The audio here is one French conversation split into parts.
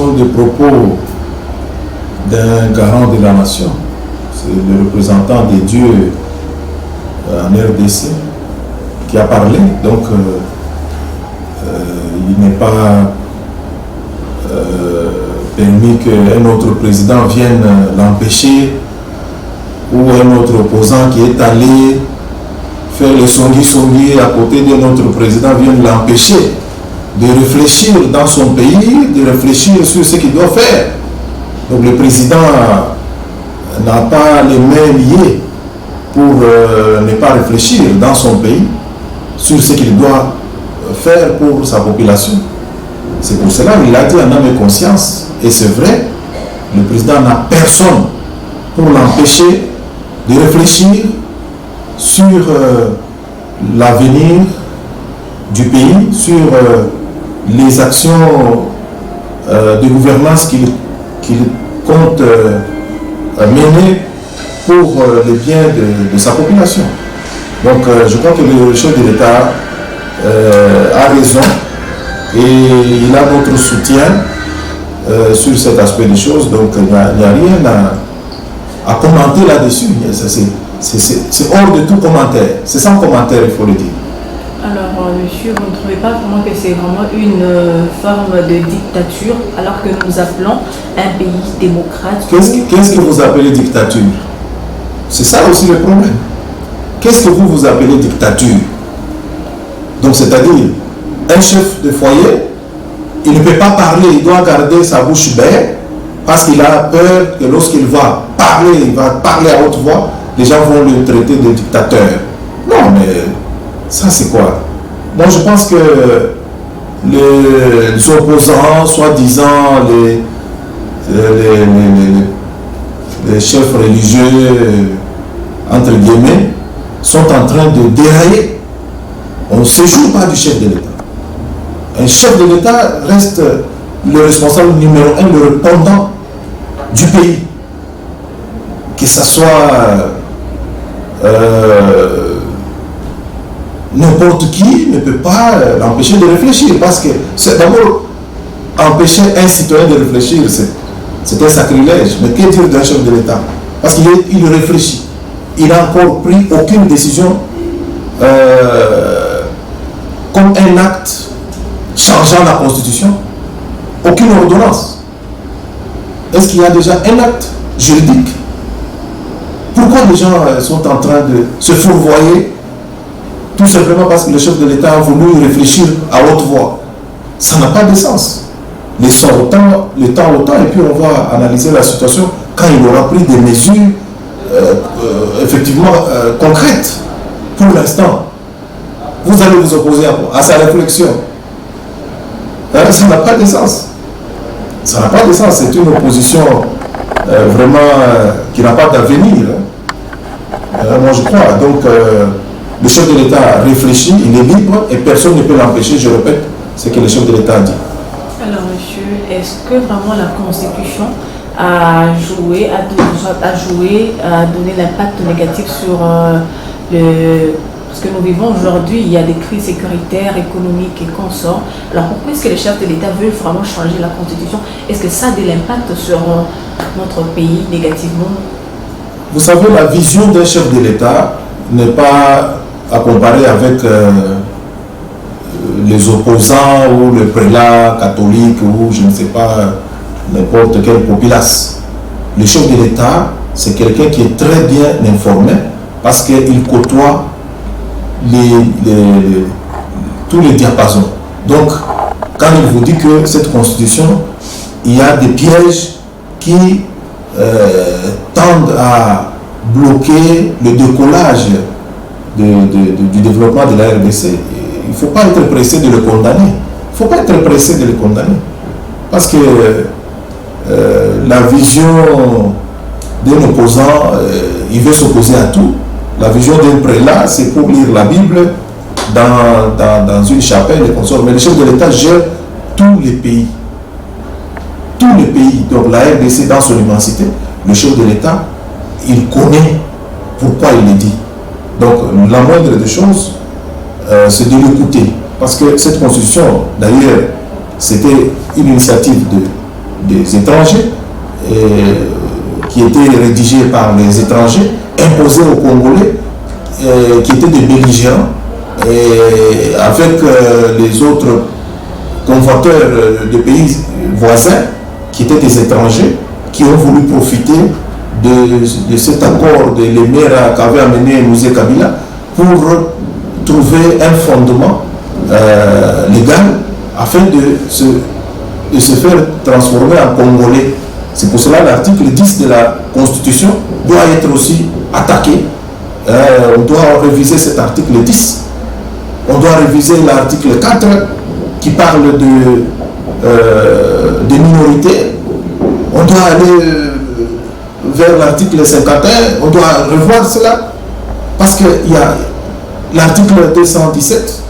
sont des propos d'un garant de la nation. C'est le représentant des dieux en RDC qui a parlé. Donc, il n'est pas permis qu'un autre président vienne l'empêcher, ou un autre opposant qui est allé faire le songi-songi à côté d'un autre président vienne l'empêcher de réfléchir dans son pays, de réfléchir sur ce qu'il doit faire. Donc le président n'a pas les mains liées pour ne pas réfléchir dans son pays sur ce qu'il doit faire pour sa population. C'est pour cela qu'il a dit en âme et conscience, et c'est vrai, le président n'a personne pour l'empêcher de réfléchir sur l'avenir du pays, sur les actions de gouvernance qu'il compte mener pour le bien de sa population. Donc je crois que le chef de l'État a raison et il a notre soutien sur cet aspect des choses. Donc il n'y a rien à commenter là-dessus. C'est hors de tout commentaire. C'est sans commentaire, il faut le dire. Alors, monsieur, vous ne trouvez pas vraiment que c'est vraiment une forme de dictature, alors que nous appelons un pays démocrate? Qu'est-ce que vous appelez dictature? C'est ça aussi le problème. Qu'est-ce que vous appelez dictature? Donc, c'est-à-dire, un chef de foyer, il ne peut pas parler, il doit garder sa bouche belle, parce qu'il a peur que lorsqu'il va parler à haute voix, les gens vont le traiter de dictateur. Non, mais ça c'est quoi? Moi je pense que les opposants, soi-disant les chefs religieux, entre guillemets, sont en train de dérailler. On ne se joue pas du chef de l'État. Un chef de l'État reste le responsable numéro un, le répondant du pays. Que ce soit n'importe qui ne peut pas l'empêcher de réfléchir, parce que c'est d'abord empêcher un citoyen de réfléchir, c'est un sacrilège. Mais que dire d'un chef de l'État? Parce qu'il réfléchit. Il n'a encore pris aucune décision comme un acte changeant la Constitution, aucune ordonnance. Est-ce qu'il y a déjà un acte juridique? Pourquoi les gens sont en train de se fourvoyer? Tout simplement parce que le chef de l'État a voulu réfléchir à haute voix. Ça n'a pas de sens. Laissons le temps au temps, et puis on va analyser la situation quand il aura pris des mesures effectivement concrètes. Pour l'instant, vous allez vous opposer à sa réflexion. Ça n'a pas de sens. Ça n'a pas de sens. C'est une opposition vraiment qui n'a pas d'avenir. Moi je crois. Donc le chef de l'État réfléchit, il est libre et personne ne peut l'empêcher, je répète, ce que le chef de l'État a dit. Alors monsieur, est-ce que vraiment la Constitution a joué, à donner l'impact négatif sur parce que nous vivons aujourd'hui, il y a des crises sécuritaires, économiques et consorts. Alors pourquoi est-ce que le chef de l'État veut vraiment changer la Constitution? Est-ce que ça a de l'impact sur notre pays négativement? Vous savez, la vision d'un chef de l'État n'est pas à comparer avec les opposants ou le prélat catholique ou je ne sais pas, n'importe quelle populace. Le chef de l'État, c'est quelqu'un qui est très bien informé parce qu'il côtoie tous les diapasons. Donc, quand il vous dit que cette constitution, il y a des pièges qui tendent à bloquer le décollage du développement de la RDC, il ne faut pas être pressé de le condamner. Il ne faut pas être pressé de le condamner. Parce que la vision d'un opposant, il veut s'opposer à tout. La vision d'un prélat, c'est pour lire la Bible dans une chapelle et consorts. Mais le chef de l'État gère tous les pays. Tous les pays. Donc la RDC dans son immensité, le chef de l'État, il connaît pourquoi il le dit. Donc la moindre des choses, c'est de l'écouter. Parce que cette constitution, d'ailleurs, c'était une initiative des étrangers, qui étaient rédigés par les étrangers, imposés aux Congolais, qui étaient des belligérants, et avec les autres conforteurs de pays voisins, qui étaient des étrangers, qui ont voulu profiter de cet accord de l'Emera qu'avait amené Mouzé Kabila pour trouver un fondement légal afin de se faire transformer en Congolais. C'est pour cela que l'article 10 de la Constitution doit être aussi attaqué. On doit réviser cet article 10. On doit réviser l'article 4 qui parle des minorités. On doit aller vers l'article 51. On doit revoir cela parce qu'il y a l'article 217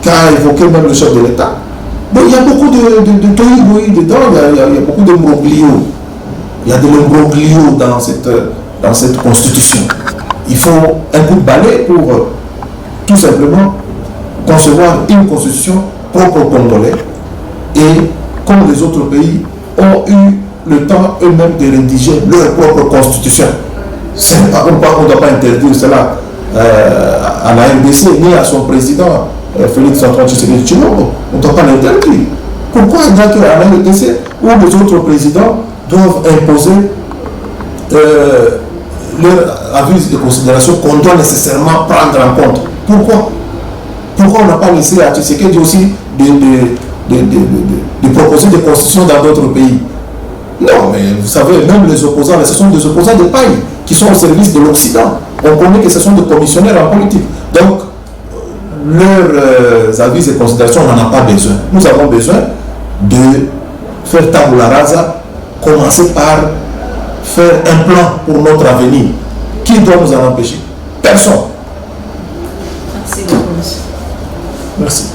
qu'a évoqué même le chef de l'État. Bon, il y a beaucoup de tohu-bohu dedans, il y a beaucoup de mbroglio. Il y a de l'imbroglio dans cette constitution. Il faut un coup de balai pour tout simplement concevoir une constitution propre aux Congolais. Et comme les autres pays ont eu le temps eux-mêmes de rédiger leur propre constitution. On ne doit pas interdire cela à la RDC ni à son président Félix Antoine Tshisekedi Tshilombo. On ne doit pas l'interdire. Pourquoi donc à la RDC ou les autres présidents doivent imposer leur avis de considération qu'on doit nécessairement prendre en compte? Pourquoi on n'a pas laissé à Tshisekedi aussi de proposer des constitutions dans d'autres pays? Non, mais vous savez, même les opposants, ce sont des opposants de paille qui sont au service de l'Occident. On connaît que ce sont des commissionnaires en politique. Donc, leurs avis et considérations, on n'en a pas besoin. Nous avons besoin de faire tabula rasa, commencer par faire un plan pour notre avenir. Qui doit nous en empêcher? Personne. Merci beaucoup, monsieur. Merci.